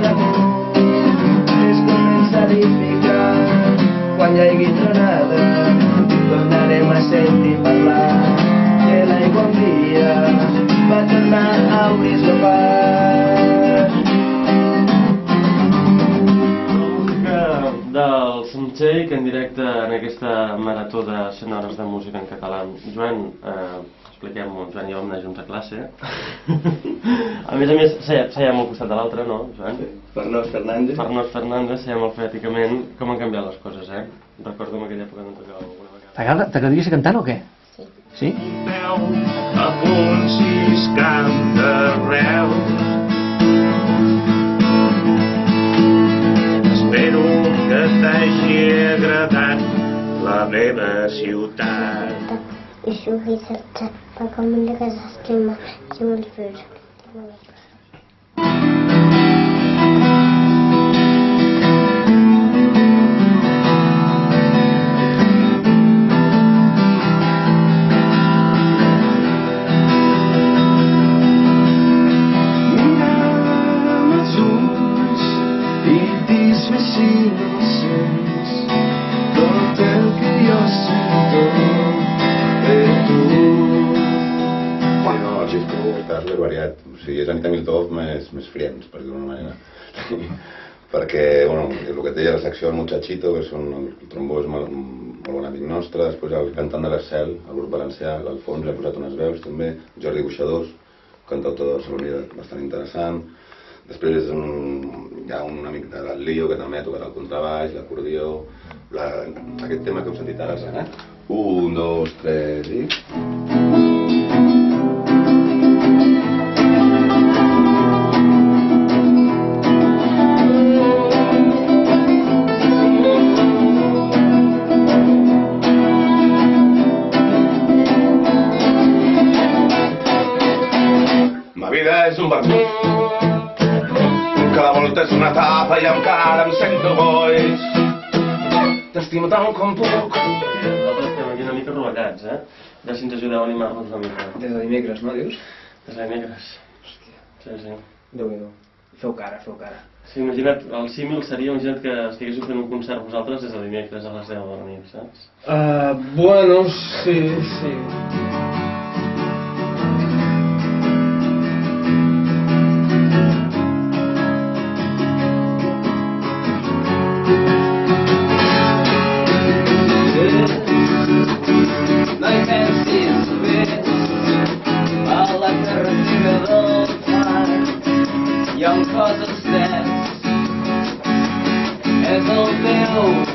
amor es comença a edificar. Quan hi hagi tronada tornarem a sentir parlar que l'aigua un dia va tornar a obrir el bar. Del Soundcheck en directe en aquesta marató de 100 hores de música en català. Joan, expliquem-ho, Joan i jo vam anar junts a classe. A més, sèiem al costat de l'altre, no, Joan? Sí, Farnós Fernández. Farnós Fernández, sèiem alfabèticament. Com han canviat les coses, eh? Recordo en aquella època no tocava alguna vegada. T'agradaria ser cantant o què? Sí. Sí? Amb un ciscamp de reus. Espero que t'hagi agradat la meva ciutat. Ich suche jetzt bei Kommunikationsthema Jungfrau. És Anita Miltov més friends, per dir-ho d'una manera. Perquè, bueno, el que et deia, la secció del Muchachito, que són el trombó és molt bon amic nostre, després el cantant de l'Arcel, el grup valencià, l'Alfons, li ha posat unes veus també, Jordi Buixadors, cantautor de Barcelona bastant interessant. Després hi ha un amic de l'Lio que també ha tocat el contrabaix, l'acordió, aquest tema que heu sentit ara, eh? 1, 2, 3 i... És un vermut que la volta és una tapa i encara em sento boig. T'estimo tant com puc. Nosaltres estem aquí una mica rovellats, eh? Ja si ens ajudeu a animar-nos una mica. Des de dimecres, no, dius? Des de dimecres. Hòstia. Sí. Déu-n'hi-do. Feu cara. Sí, imagina't, el símil seria, imagina't que estiguéssiu fent un concert vosaltres des de dimecres a les 10 de la nit, saps? Bueno, sí. Young cause of steps as old bill